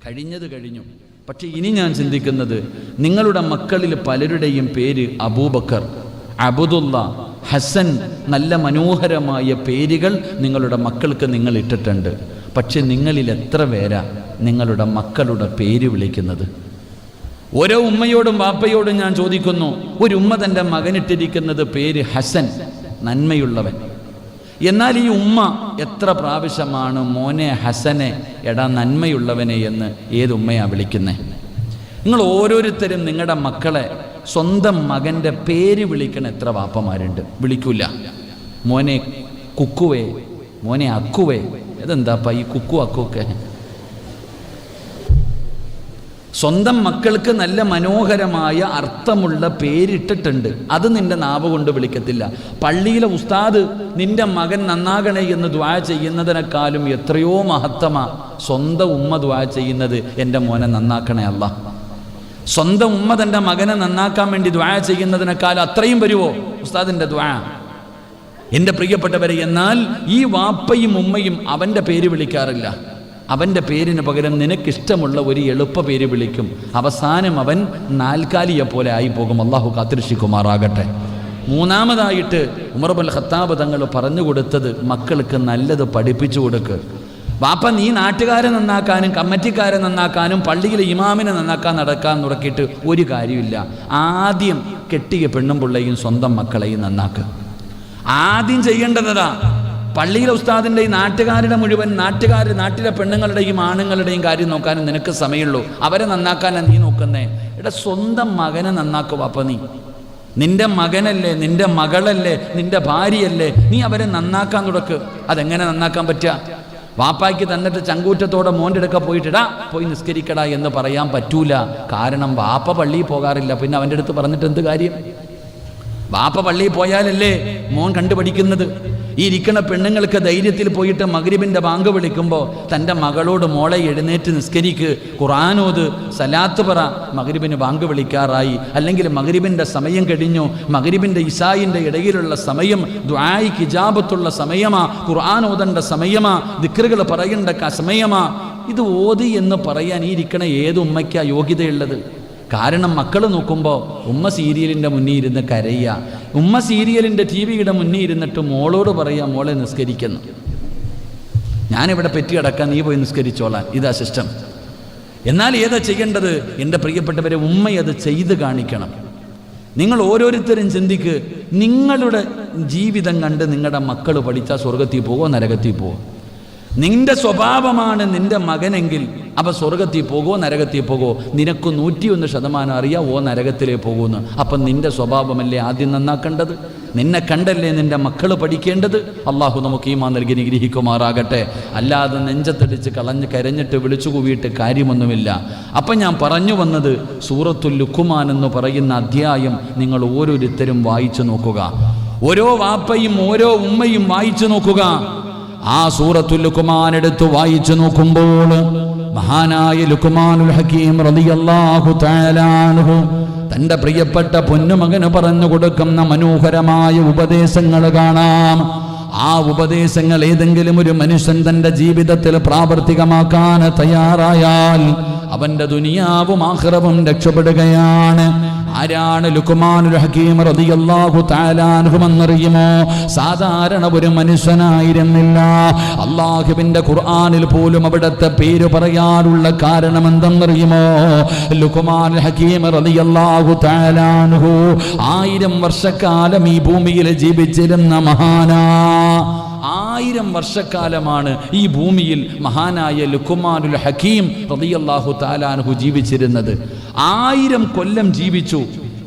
കഴിഞ്ഞത് കഴിഞ്ഞു. പക്ഷെ ഇനി ഞാൻ ചിന്തിക്കുന്നത്, നിങ്ങളുടെ മക്കളിൽ പലരുടെയും പേര് അബൂബക്കർ, അബ്ദുള്ള, ഹസൻ, നല്ല മനോഹരമായ പേരുകൾ നിങ്ങളുടെ മക്കൾക്ക് നിങ്ങൾ ഇട്ടിട്ടുണ്ട്. പക്ഷെ നിങ്ങളിൽ എത്ര പേരാ നിങ്ങളുടെ മക്കളുടെ പേര് വിളിക്കുന്നത്? ഓരോ ഉമ്മയോടും വാപ്പയോടും ഞാൻ ചോദിക്കുന്നു, ഒരു ഉമ്മ തൻ്റെ മകനിട്ടിരിക്കുന്നത് പേര് ഹസൻ, നന്മയുള്ളവൻ. എന്നാൽ ഈ ഉമ്മ എത്ര പ്രാവശ്യമാണ് മോനെ ഹസനെ, എടാ നന്മയുള്ളവനെ എന്ന് ഏതുമ്മയാണ് വിളിക്കുന്നത്? നിങ്ങൾ ഓരോരുത്തരും നിങ്ങളുടെ മക്കളെ സ്വന്തം മകൻ്റെ പേര് വിളിക്കണ എത്ര വാപ്പമാരുണ്ട്? വിളിക്കൂല. മോനെ കുക്കുവേ, മോനെ അക്കുവേ. ഇതെന്താപ്പാ ഈ കുക്കു അക്കുവൊക്കെ? സ്വന്തം മക്കൾക്ക് നല്ല മനോഹരമായ അർത്ഥമുള്ള പേരിട്ടിട്ടുണ്ട്, അത് നിന്റെ നാവ് കൊണ്ട് വിളിക്കത്തില്ല. പള്ളിയിലെ ഉസ്താദ് നിന്റെ മകൻ നന്നാകണേ എന്ന് ദുആ ചെയ്യുന്നതിനേക്കാളും എത്രയോ മഹത്തമാ സ്വന്തം ഉമ്മ ദുആ ചെയ്യുന്നത്, എൻ്റെ മോനെ നന്നാക്കണേ അല്ലാ. സ്വന്തം ഉമ്മ തൻ്റെ മകനെ നന്നാക്കാൻ വേണ്ടി ദുആ ചെയ്യുന്നതിനേക്കാൾ അത്രയും വരുമോ ഉസ്താദിൻ്റെ ദുആ? എൻ്റെ പ്രിയപ്പെട്ടവരെ, എന്നാൽ ഈ വാപ്പയും ഉമ്മയും അവൻ്റെ പേര് വിളിക്കാറില്ല. അവൻ്റെ പേരിന് പകരം നിനക്കിഷ്ടമുള്ള ഒരു എളുപ്പ പേര് വിളിക്കും. അവസാനം അവൻ നാൽക്കാലിയെ പോലെ ആയിപ്പോകും. അള്ളാഹു കാത്തിരക്ഷിക്കുമാറാകട്ടെ. മൂന്നാമതായിട്ട് ഉമർ ഇബ്നുൽ ഖത്താബ് തങ്ങൾ പറഞ്ഞു കൊടുത്തത്, മക്കൾക്ക് നല്ലത് പഠിപ്പിച്ചു കൊടുക്ക്. വാപ്പ നീ നാട്ടുകാരെ നന്നാക്കാനും കമ്മിറ്റിക്കാരെ നന്നാക്കാനും പള്ളിയിലെ ഇമാമിനെ നന്നാക്കാൻ നടക്കാൻ തുടക്കിയിട്ട് ഒരു കാര്യമില്ല. ആദ്യം കെട്ടിയ പെണ്ണും പിള്ളയും സ്വന്തം മക്കളെയും നന്നാക്കുക. ആദ്യം ചെയ്യേണ്ടതാ. പള്ളിയിലെ ഉസ്താദിൻ്റെ ഈ നാട്ടുകാരുടെ മുഴുവൻ നാട്ടിലെ പെണ്ണുങ്ങളുടെയും ആണുങ്ങളുടെയും കാര്യം നോക്കാനും നിനക്ക് സമയമുള്ളൂ. അവരെ നന്നാക്കാനാണ് നീ നോക്കുന്നേ. എടാ, സ്വന്തം മകനെ നന്നാക്കുക. അപ്പം നീ നിന്റെ മകനല്ലേ, നിന്റെ മകളല്ലേ, നിന്റെ ഭാര്യയല്ലേ, നീ അവരെ നന്നാക്കാൻ തുടക്ക്. അതെങ്ങനെ നന്നാക്കാൻ പറ്റുക? വാപ്പായ്ക്ക് തന്നിട്ട് ചങ്കൂറ്റത്തോടെ മോൻ്റെ അടുക്ക പോയിട്ടിടാ പോയി നിസ്കരിക്കടാ എന്ന് പറയാൻ പറ്റൂല. കാരണം വാപ്പ പള്ളിയിൽ പോകാറില്ല. പിന്നെ അവൻ്റെ അടുത്ത് പറഞ്ഞിട്ട് എന്ത് കാര്യം? വാപ്പ പള്ളിയിൽ പോയാലല്ലേ മോൻ കണ്ടുപഠിക്കുന്നത്. ഈ ഇരിക്കണ പെണ്ണുങ്ങൾക്ക് ധൈര്യത്തിൽ പോയിട്ട് മഗ്രിബിൻ്റെ ബാങ്ക് വിളിക്കുമ്പോൾ തൻ്റെ മകളോട്, മോളെ എഴുന്നേറ്റ് നിസ്കരിക്ക്, ഖുർആനോത്, സലാത്ത് പറ, മഗ്രിബിന് ബാങ്ക് വിളിക്കാറായി, അല്ലെങ്കിൽ മഗ്രിബിൻ്റെ സമയം കഴിഞ്ഞു, മഗ്രിബിൻ്റെ ഇശായിൻ്റെ ഇടയിലുള്ള സമയം ദുആയിക്ക് ഇജാബത്തുള്ള സമയമാ, ഖുർആൻ ഓതേണ്ട സമയമാ, ദിക്റുകൾ പറയേണ്ട സമയമാ. ഇത് ഓതി എന്ന് പറയാൻ ഈ ഇരിക്കണ ഏത് ഉമ്മയ്ക്കാ യോഗ്യതയുള്ളത്? കാരണം മക്കൾ നോക്കുമ്പോൾ ഉമ്മ സീരിയലിൻ്റെ മുന്നിൽ ഇരുന്ന് കരയുക, ഉമ്മ സീരിയലിൻ്റെ TV-യുടെ മുന്നിൽ ഇരുന്നിട്ട് മോളോട് പറയുക, മോളെ നിസ്കരിക്കുന്നു, ഞാനിവിടെ പെറ്റി കിടക്കാൻ, നീ പോയി നിസ്കരിച്ചോളാൻ. ഇതാ സിസ്റ്റം. എന്നാൽ ഏതാ ചെയ്യേണ്ടത്? എൻ്റെ പ്രിയപ്പെട്ടവരെ, ഉമ്മയത് ചെയ്ത് കാണിക്കണം. നിങ്ങൾ ഓരോരുത്തരും ചിന്തിക്ക്, നിങ്ങളുടെ ജീവിതം കണ്ട് നിങ്ങളുടെ മക്കൾ പഠിച്ചാൽ സ്വർഗത്തിൽ പോകുമോ നരകത്തിൽ പോകുമോ? നിന്റെ സ്വഭാവമാണ് നിന്റെ മകനെങ്കിൽ അവ സ്വർഗത്തിൽ പോകുമോ നരകത്തിൽ പോകുമോ? നിനക്ക് 101% അറിയാം ഓ നരകത്തിലേ പോകുമെന്ന്. അപ്പം നിന്റെ സ്വഭാവമല്ലേ ആദ്യം നന്നാക്കേണ്ടത്? നിന്നെ കണ്ടല്ലേ നിന്റെ മക്കൾ പഠിക്കേണ്ടത്? അള്ളാഹു നമുക്ക് ഈമാൻ നൽകി നിഗ്രഹിക്കുമാറാകട്ടെ. അല്ലാതെ നെഞ്ചത്തടിച്ച് കരഞ്ഞിട്ട് വിളിച്ചു കൂവിയിട്ട് കാര്യമൊന്നുമില്ല. അപ്പം ഞാൻ പറഞ്ഞു വന്നത്, സൂറത്തുൽ ലുഖ്മാൻ എന്ന് പറയുന്ന അധ്യായം നിങ്ങൾ ഓരോരുത്തരും വായിച്ചു നോക്കുക. ഓരോ വാപ്പയും ഓരോ ഉമ്മയും വായിച്ചു നോക്കുക. ആ സൂറത്തുൽ ലുഖ്മാൻ എടുത്ത് വായിച്ചു നോക്കുമ്പോൾ മഹാനായ ലുഖ്മാനുൽ ഹകീം റളിയല്ലാഹു തആല അൻഹു തൻ്റെ പ്രിയപ്പെട്ട പൊന്നുമകന് പറഞ്ഞു കൊടുക്കുന്ന മനോഹരമായ ഉപദേശങ്ങൾ കാണാം. ആ ഉപദേശങ്ങൾ ഏതെങ്കിലും ഒരു മനുഷ്യൻ തൻ്റെ ജീവിതത്തിൽ പ്രാവർത്തികമാക്കാൻ തയ്യാറായാൽ അവൻ്റെ ദുനിയാവും ആഖിറവും രക്ഷപ്പെടുകയാണ്. ആരാണ് ലുഖ്മാനുൽ ഹകീം റളിയല്ലാഹു തആല അൻഹു എന്നറിയുമോ? സാധാരണ ഒരു മനുഷ്യനായിരുന്നില്ല. അല്ലാഹുവിൻ്റെ ഖുർആനിൽ പോലും അവിടുത്തെ പേര് പറയാനുള്ള കാരണം എന്തെന്നറിയുമോ? ലുഖ്മാനുൽ ഹകീം റളിയല്ലാഹു തആല അൻഹു 1000 വർഷക്കാലം ഈ ഭൂമിയിൽ ജീവിച്ചിരുന്ന മഹാനാ. 1000 വർഷക്കാലമാണ് ഈ ഭൂമിയിൽ മഹാനായ ലുഖ്മാനുൽ ഹകീം റളിയല്ലാഹു തആല അൻഹു ജീവിച്ചിരുന്നത്. 1000 കൊല്ലം ജീവിച്ചു.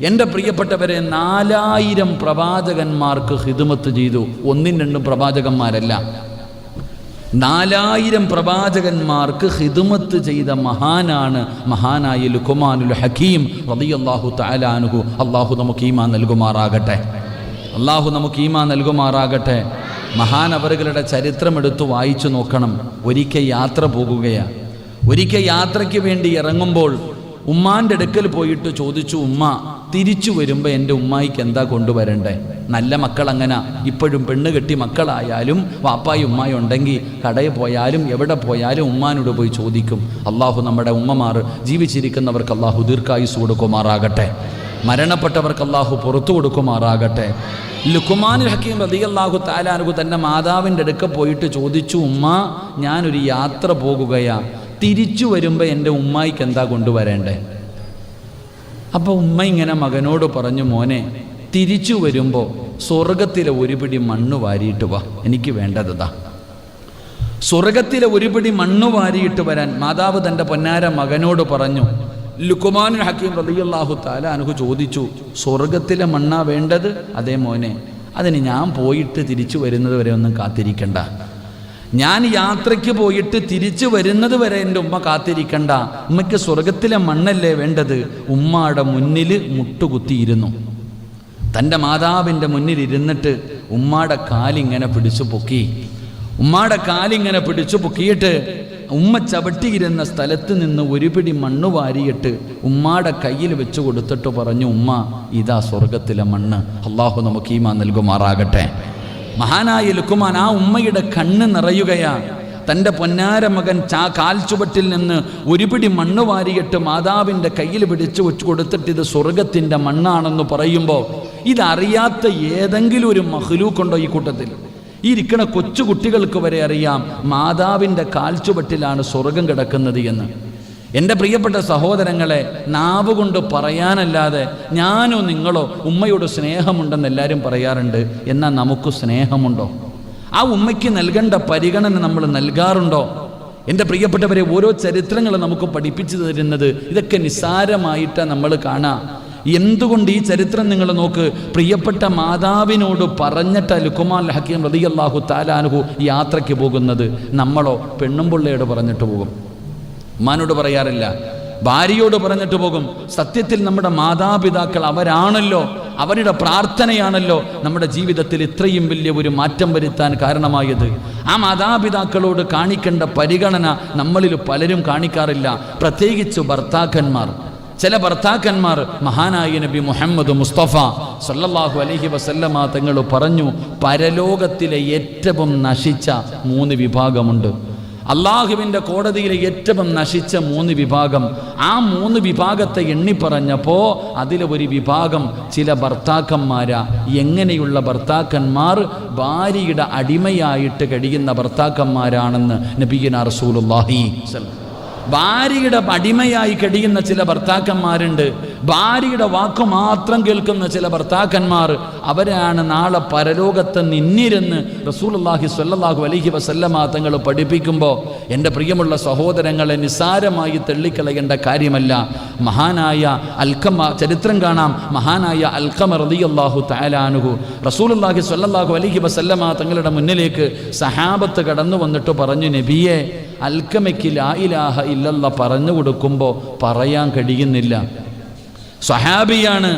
എൻ്റെ പ്രിയപ്പെട്ടവരെ, 4000 പ്രവാചകന്മാർക്ക് ഖിദ്മത്ത് ചെയ്തു. 1-2 പ്രവാചകന്മാരല്ല, 4000 പ്രവാചകന്മാർക്ക് ഖിദ്മത്ത് ചെയ്ത മഹാനാണ് മഹാനായ ലുഖ്മാനുൽ ഹകീം റളിയല്ലാഹു തആല അൻഹു. അല്ലാഹു നമുക്ക് ഈമാൻ നൽകുമാറാകട്ടെ. അല്ലാഹു നമുക്ക് ഈമാൻ നൽകുമാറാകട്ടെ. മഹാനവറുകളുടെ ചരിത്രമെടുത്ത് വായിച്ചു നോക്കണം. ഒരിക്കൽ യാത്ര പോകുകയാണ്. ഒരിക്കൽ യാത്രയ്ക്ക് വേണ്ടി ഇറങ്ങുമ്പോൾ ഉമ്മാൻ്റെ അടുക്കൽ പോയിട്ട് ചോദിച്ചു, ഉമ്മ തിരിച്ചു വരുമ്പോൾ എൻ്റെ ഉമ്മായിക്ക് എന്താ കൊണ്ടുവരണ്ടേ? നല്ല മക്കൾ അങ്ങനെ ഇപ്പോഴും പെണ്ണ് കെട്ടി മക്കളായാലും വാപ്പായും ഉമ്മായും ഉണ്ടെങ്കിൽ കടയിൽ പോയാലും എവിടെ പോയാലും ഉമ്മാനോട് പോയി ചോദിക്കും. അള്ളാഹു നമ്മുടെ ഉമ്മമാർ ജീവിച്ചിരിക്കുന്നവർക്ക് അള്ളാഹു ദീർഘായുസ് കൊടുക്കുമാറാകട്ടെ, മരണപ്പെട്ടവർക്ക് അള്ളാഹു പുറത്തു കൊടുക്കുമാറാകട്ടെ. ലുഖ്മാനുൽ ഹക്കീം റളിയല്ലാഹു തആല അൻഹു തൻ്റെ മാതാവിൻ്റെ അടുക്ക പോയിട്ട് ചോദിച്ചു, ഉമ്മ ഞാനൊരു യാത്ര പോകുകയാ, തിരിച്ചു വരുമ്പോൾ എൻ്റെ ഉമ്മായിക്ക് എന്താ കൊണ്ടുവരേണ്ടേ? അപ്പോൾ ഉമ്മ ഇങ്ങനെ മകനോട് പറഞ്ഞു, മോനെ തിരിച്ചു വരുമ്പോൾ സ്വർഗത്തിലെ ഒരു പിടി മണ്ണ് വാരിയിട്ട് വാ, എനിക്ക് വേണ്ടതാ. സ്വർഗത്തിലെ ഒരു പിടി മണ്ണ് വാരിയിട്ട് വരാൻ മാതാവ് തൻ്റെ പൊന്നാര മകനോട് പറഞ്ഞു. ലുഖ്മാനുൽ ഹക്കീം റളിയല്ലാഹു തആല അൻഹു ചോദിച്ചു, സ്വർഗത്തിലെ മണ്ണാ വേണ്ടത്? അതേ മോനെ, അതിന് ഞാൻ പോയിട്ട് തിരിച്ചു വരുന്നത് വരെ ഒന്നും കാത്തിരിക്കണ്ട. ഞാൻ യാത്രയ്ക്ക് പോയിട്ട് തിരിച്ചു വരുന്നത് വരെ എൻ്റെ ഉമ്മ കാത്തിരിക്കണ്ട. ഉമ്മയ്ക്ക് സ്വർഗത്തിലെ മണ്ണല്ലേ വേണ്ടത്? ഉമ്മയുടെ മുന്നിൽ മുട്ടുകുത്തിയിരുന്നു. തൻ്റെ മാതാവിൻ്റെ മുന്നിൽ ഇരുന്നിട്ട് ഉമ്മയുടെ കാലിങ്ങനെ പിടിച്ചു പൊക്കി. ഉമ്മയുടെ കാലിങ്ങനെ പിടിച്ചു പൊക്കിയിട്ട് ഉമ്മ ചവിട്ടിയിരുന്ന സ്ഥലത്ത് നിന്ന് ഒരു പിടി മണ്ണ് വാരിയിട്ട് ഉമ്മയുടെ കയ്യിൽ വെച്ച് കൊടുത്തിട്ട് പറഞ്ഞു, ഉമ്മ ഇതാ സ്വർഗത്തിലെ മണ്ണ്. അള്ളാഹു നമുക്ക് ഈമാൻ നൽകുമാറാകട്ടെ. മഹാനായ ലുഖ്മാൻ ആ ഉമ്മയുടെ കണ്ണ് നിറയുകയാ. തൻ്റെ പൊന്നാര മകൻ കാൽച്ചുവട്ടിൽ നിന്ന് ഒരു പിടി മണ്ണ് വാരിയിട്ട് മാതാവിൻ്റെ കയ്യിൽ പിടിച്ചു വെച്ച് കൊടുത്തിട്ട് ഇത് സ്വർഗത്തിൻ്റെ മണ്ണാണെന്ന് പറയുമ്പോൾ ഇതറിയാത്ത ഏതെങ്കിലും ഒരു മഖ്ലൂക്കുണ്ടോ ഈ കൂട്ടത്തിൽ? ഈ ഇരിക്കണ കൊച്ചുകുട്ടികൾക്ക് വരെ അറിയാം മാതാവിൻ്റെ കാൽച്ചുവട്ടിലാണ് സ്വർഗം കിടക്കുന്നത് എന്ന്. എൻ്റെ പ്രിയപ്പെട്ട സഹോദരങ്ങളെ, നാവ് കൊണ്ട് പറയാനല്ലാതെ ഞാനോ നിങ്ങളോ ഉമ്മയോട് സ്നേഹമുണ്ടെന്ന് എല്ലാവരും പറയാറുണ്ട്. എന്നാൽ നമുക്ക് സ്നേഹമുണ്ടോ? ആ ഉമ്മയ്ക്ക് നൽകേണ്ട പരിഗണന നമ്മൾ നൽകാറുണ്ടോ? എൻ്റെ പ്രിയപ്പെട്ടവരെ, ഓരോ ചരിത്രങ്ങൾ നമുക്ക് പഠിപ്പിച്ചു തരുന്നത് ഇതൊക്കെ നിസ്സാരമായിട്ടാണ് നമ്മൾ കാണാം. എന്തുകൊണ്ട് ഈ ചരിത്രം നിങ്ങൾ നോക്ക്. പ്രിയപ്പെട്ട മാതാവിനോട് പറഞ്ഞിട്ട് ലുഖ്മാനുൽ ഹക്കീം റളിയല്ലാഹു തആല അൻഹു യാത്രയ്ക്ക് പോകുന്നത്. നമ്മളോ പെണ്ണുംപിള്ളയോട് പറഞ്ഞിട്ട് പോകും, ഉമ്മാനോട് പറയാറില്ല, ഭാര്യയോട് പറഞ്ഞിട്ട് പോകും. സത്യത്തിൽ നമ്മുടെ മാതാപിതാക്കൾ അവരാണല്ലോ, അവരുടെ പ്രാർത്ഥനയാണല്ലോ നമ്മുടെ ജീവിതത്തിൽ ഇത്രയും വലിയ ഒരു മാറ്റം വരുത്താൻ കാരണമായത്. ആ മാതാപിതാക്കളോട് കാണിക്കേണ്ട പരിഗണന നമ്മളിൽ പലരും കാണിക്കാറില്ല, പ്രത്യേകിച്ച് ഭർത്താക്കന്മാർ. ചില ഭർത്താക്കന്മാർ മഹാനായ നബി മുഹമ്മദ് മുസ്തഫ സല്ലല്ലാഹു അലൈഹി വസല്ലമ തങ്ങൾ പറഞ്ഞു, പരലോകത്തിലെ ഏറ്റവും നശിച്ച 3 വിഭാഗമുണ്ട്. അള്ളാഹുവിൻ്റെ കോടതിയിലെ ഏറ്റവും നശിച്ച 3 വിഭാഗം. ആ 3 വിഭാഗത്തെ എണ്ണിപ്പറഞ്ഞപ്പോൾ അതിലെ ഒരു വിഭാഗം ചില ഭർത്താക്കന്മാരാ. എങ്ങനെയുള്ള ഭർത്താക്കന്മാർ? ഭാര്യയുടെ അടിമയായിട്ട് കഴിയുന്ന ഭർത്താക്കന്മാരാണെന്ന് നബിയുനാ റസൂലുള്ളാഹി സ്വല്ലല്ലാഹു. ഭാര്യയുടെ അടിമയായി കഴിയുന്ന ചില ഭർത്താക്കന്മാരുണ്ട്. ഭാര്യയുടെ വാക്കു മാത്രം കേൾക്കുന്ന ചില ഭർത്താക്കന്മാർ, അവരാണ് നാളെ പരലോകത്ത് നിന്നിരുന്ന് റസൂലുള്ളാഹി സ്വല്ലല്ലാഹു അലൈഹി വസല്ലമ തങ്ങൾ പഠിപ്പിക്കുമ്പോൾ എൻ്റെ പ്രിയമുള്ള സഹോദരങ്ങളെ നിസ്സാരമായി തള്ളിക്കളയേണ്ട കാര്യമല്ല. മഹാനായ അൽഖമ ചരിത്രം കാണാം. മഹാനായ അൽഖമ റളിയല്ലാഹു തആല അൻഹു റസൂലുള്ളാഹി സ്വല്ലല്ലാഹു അലൈഹി വസല്ലമ തങ്ങളുടെ മുന്നിലേക്ക് സഹാബത്ത് കടന്നു വന്നിട്ട് പറഞ്ഞു, നബിയെ, അൽഖമയ്ക്ക് ലാ ഇലാഹ ഇല്ലല്ലാ പറഞ്ഞു കൊടുക്കുമ്പോൾ പറയാൻ കഴിയുന്നില്ല. സ്വഹാബിയാണ്.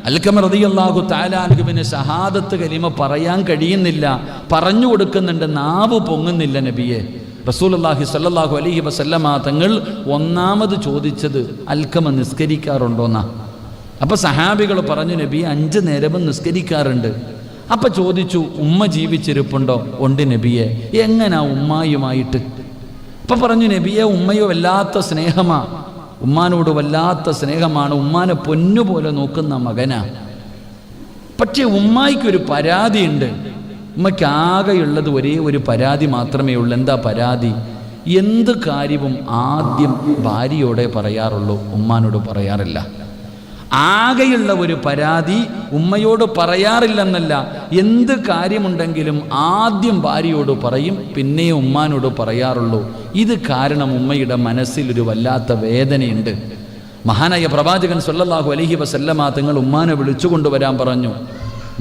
അൽഖമ റളിയല്ലാഹു തആല അൻഹുവിന് ഷഹാദത്ത് കലിമ പറയാൻ കഴിയുന്നില്ല, പറഞ്ഞു കൊടുക്കുന്നുണ്ട്, നാവ് പൊങ്ങുന്നില്ല നബിയെ. റസൂലുള്ളാഹി സ്വല്ലല്ലാഹു അലൈഹി വസല്ലമ തങ്ങൾ ഒന്നാമത് ചോദിച്ചത് അൽഖമ നിസ്കരിക്കാറുണ്ടോന്നാ. അപ്പോൾ സഹാബികൾ പറഞ്ഞു, നബി 5 നേരവും നിസ്കരിക്കാറുണ്ട്. അപ്പം ചോദിച്ചു, ഉമ്മ ജീവിച്ചിരിപ്പുണ്ടോ? ഉണ്ട് നബിയെ. എങ്ങനാ ഉമ്മായുമായിട്ട്? അപ്പം പറഞ്ഞു, നബിയെ, ഉമ്മയോ വല്ലാത്ത സ്നേഹമാ, ഉമ്മാനോട് വല്ലാത്ത സ്നേഹമാണ്, ഉമ്മാനെ പൊന്നുപോലെ നോക്കുന്ന മകനാ. പക്ഷേ ഉമ്മായിക്കൊരു പരാതിയുണ്ട്. ഉമ്മയ്ക്ക് ആകെയുള്ളത് ഒരേ ഒരു പരാതി മാത്രമേ ഉള്ളൂ. എന്താ പരാതി? എന്ത് കാര്യവും ആദ്യം ഭാര്യയോടെ പറയാറുള്ളൂ, ഉമ്മാനോട് പറയാറില്ല. ആകെയുള്ള ഒരു പരാതി ഉമ്മയോട് പറയാറില്ലെന്നല്ല, എന്ത് കാര്യമുണ്ടെങ്കിലും ആദ്യം ഭാര്യയോട് പറയും, പിന്നെ ഉമ്മാനോട് പറയാറുള്ളൂ. ഇത് കാരണം ഉമ്മയുടെ മനസ്സിലൊരു വല്ലാത്ത വേദനയുണ്ട്. മഹാനായ പ്രവാചകൻ സല്ലല്ലാഹു അലൈഹി വസല്ലമ തങ്ങൾ ഉമ്മാനെ വിളിച്ചു കൊണ്ടുവരാൻ പറഞ്ഞു.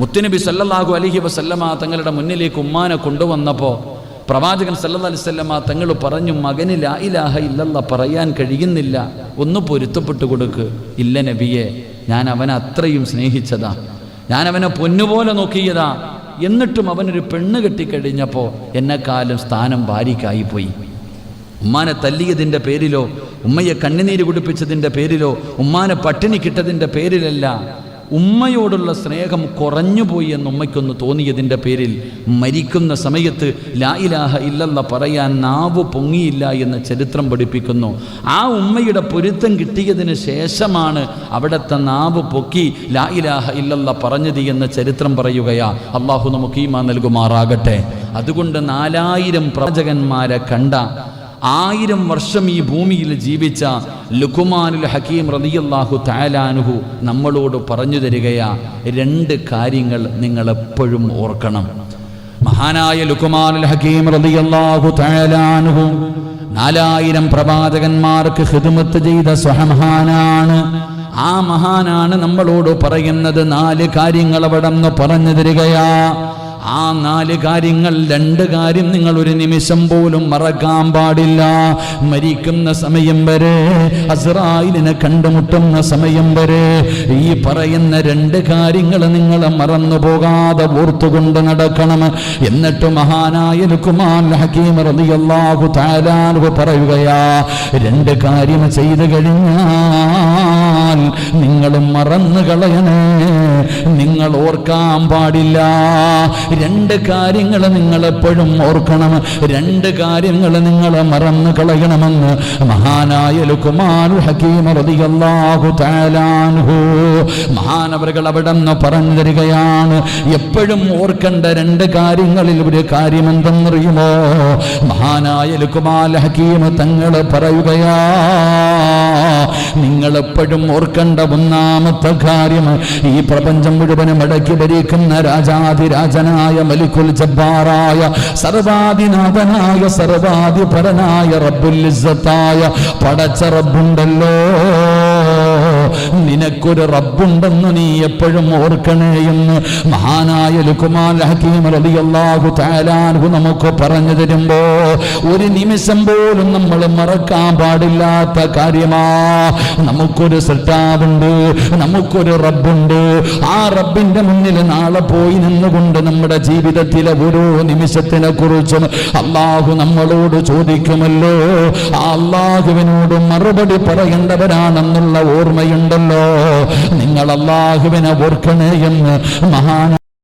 മുത്തുനബി സല്ലല്ലാഹു അലൈഹി വസല്ലമ തങ്ങളുടെ മുന്നിലേക്ക് ഉമ്മാനെ കൊണ്ടുവന്നപ്പോൾ പ്രവാചകൻ സല്ലല്ലാഹു അലൈഹി വസല്ലമ തങ്ങൾ പറഞ്ഞു, മകന് ലാ ഇലാഹ ഇല്ലല്ലാഹ് പറയാൻ കഴിയുന്നില്ല, ഒന്ന് പൊരുത്തപ്പെട്ടു കൊടുക്ക്. ഇല്ല നബിയെ, ഞാൻ അവനെ അത്രയും സ്നേഹിച്ചതാ, ഞാൻ അവനെ പൊന്നുപോലെ നോക്കിയതാ. എന്നിട്ടും അവനൊരു പെണ്ണ് കെട്ടിക്കഴിഞ്ഞപ്പോൾ എന്നെക്കാളും സ്ഥാനം ഭാര്യയ്ക്കായിപ്പോയി. ഉമ്മാനെ തല്ലിയതിൻ്റെ പേരിലോ ഉമ്മയെ കണ്ണുനീര് കുടിപ്പിച്ചതിൻ്റെ പേരിലോ ഉമ്മാനെ പട്ടിണി കിട്ടതിൻ്റെ പേരിലല്ല, ഉമ്മയോടുള്ള സ്നേഹം കുറഞ്ഞുപോയി എന്ന് ഉമ്മയ്ക്കൊന്ന് തോന്നിയതിൻ്റെ പേരിൽ മരിക്കുന്ന സമയത്ത് ലാ ഇലാഹ ഇല്ലല്ലാഹ് പറയാൻ നാവ് പൊങ്ങിയില്ല എന്ന് ചരിത്രം പഠിപ്പിക്കുന്നു. ആ ഉമ്മയുടെ പൊരുത്തം കിട്ടിയതിന് ശേഷമാണ് അവിടുത്തെ നാവ് പൊക്കി ലാ ഇലാഹ ഇല്ലല്ലാഹ് പറഞ്ഞത് എന്ന് ചരിത്രം പറയുകയാ. അള്ളാഹു നമുക്ക് ഈമാൻ നൽകുമാറാകട്ടെ. അതുകൊണ്ട് 4000 പ്രവാചകന്മാരെ കണ്ട 1000 വർഷം ഈ ഭൂമിയിൽ ജീവിച്ച ലുഖ്മാനുൽ ഹക്കീം റളിയല്ലാഹു തആല അൻഹു നമ്മളോട് പറഞ്ഞു തരികയാ, 2 കാര്യങ്ങൾ നിങ്ങൾ എപ്പോഴും ഓർക്കണം. മഹാനായ ലുഖ്മാനുൽ ഹക്കീം റളിയല്ലാഹു തആല അൻഹു 4000 പ്രവാചകന്മാർക്ക് ഖിദ്മത്ത് ചെയ്ത സ്വഹമഹാനാണ്. ആ മഹാനാണ് നമ്മളോട് പറയുന്നത് 4 കാര്യങ്ങൾ അവിടെ നിന്ന് പറഞ്ഞു തരികയാ. ആ 4 കാര്യങ്ങൾ, 2 കാര്യം നിങ്ങൾ ഒരു നിമിഷം പോലും മറക്കാൻ പാടില്ല. മരിക്കുന്ന സമയം വരെ, അസ്റായിലിനെ കണ്ടുമുട്ടുന്ന സമയം വരെ ഈ പറയുന്ന 2 കാര്യങ്ങൾ നിങ്ങൾ മറന്നു പോകാതെ ഓർത്തുകൊണ്ട് നടക്കണം. എന്നിട്ട് മഹാനായ ലുഖ്മാനുൽ ഹക്കീം റളിയല്ലാഹു തആല അൻഹു പറയുകയാ, 2 കാര്യം ചെയ്തു കഴിഞ്ഞാൽ നിങ്ങൾ മറന്നു കളയണേ, നിങ്ങൾ ഓർക്കാൻ പാടില്ല. 2 കാര്യങ്ങൾ നിങ്ങൾ എപ്പോഴും ഓർക്കണം, 2 കാര്യങ്ങൾ നിങ്ങൾ മറന്നു കളയണമെന്ന് മഹാനായ ലുഖ്മാനുൽ ഹക്കീം റളിയല്ലാഹു തആല അൻഹു മഹാനവറുകൾ അവിടെ നിന്ന് പറഞ്ഞു തരികയാണ്. എപ്പോഴും ഓർക്കേണ്ട 2 കാര്യങ്ങളിൽ ഒരു കാര്യം എന്തെന്നറിയുമോ? മഹാനായ ലുഖ്മാനുൽ ഹക്കീം തങ്ങൾ പറയുകയാ, നിങ്ങൾ എപ്പോഴും ഓർക്കേണ്ട 1ാമത്തെ കാര്യം, ഈ പ്രപഞ്ചം മുഴുവനും അടക്കി ഭരിക്കുന്ന രാജാതിരാജനായ മലിക്കുൽ ജബ്ബാറായ സർവാധിനാഥനായ സർവാധിപരനായ റബ്ബുൽ ഇസ്സത്തായ പടച്ച റബ്ബുണ്ടല്ലോ, നിനക്കൊരു റബ്ബുണ്ടെന്ന് നീ എപ്പോഴും ഓർക്കണേ എന്ന് മഹാനായ ലുഖ്മാനുൽ ഹക്കീം റളിയല്ലാഹു തആല അൻഹു നമുക്ക് പറഞ്ഞു തരുമ്പോ ഒരു നിമിഷം പോലും നമ്മൾ മറക്കാൻ പാടില്ലാത്ത കാര്യമാ. നമുക്കൊരു സൃഷ്ടാവുണ്ട്, നമുക്കൊരു റബ്ബുണ്ട്. ആ റബ്ബിന്റെ മുന്നിൽ നാളെ പോയി നിന്നുകൊണ്ട് നമ്മുടെ ജീവിതത്തിലെ ഓരോ നിമിഷത്തിനെ കുറിച്ചും അള്ളാഹു നമ്മളോട് ചോദിക്കുമല്ലോ. ആ അള്ളാഹുവിനോട് മറുപടി പറയേണ്ടവരാണെന്നുള്ള ഓർമ്മയുണ്ടല്ലോ. നിങ്ങൾ അള്ളാഹുവിനെ ഓർക്കണേ എന്ന് മഹാന